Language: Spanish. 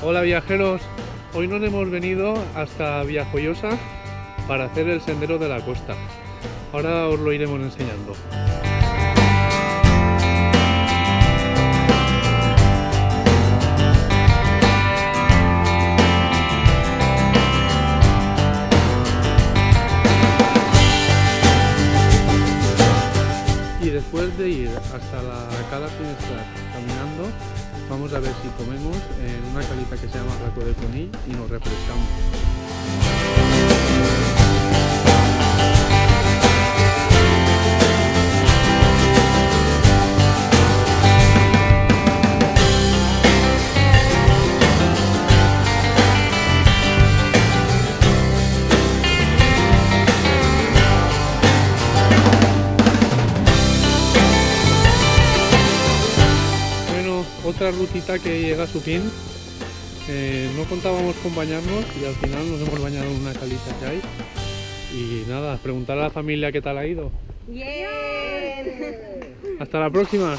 Hola viajeros, hoy nos hemos venido hasta Villajoyosa para hacer el sendero de la costa. Ahora os lo iremos enseñando. Y después de ir hasta la Cala Finestrat caminando, vamos a ver si comemos en una calita que se llama Raco de Conill y nos refrescamos. Otra rutita que llega a su fin. No contábamos con bañarnos y al final nos hemos bañado en una calita que hay. Y nada, preguntar a la familia qué tal ha ido. Bien. Hasta la próxima.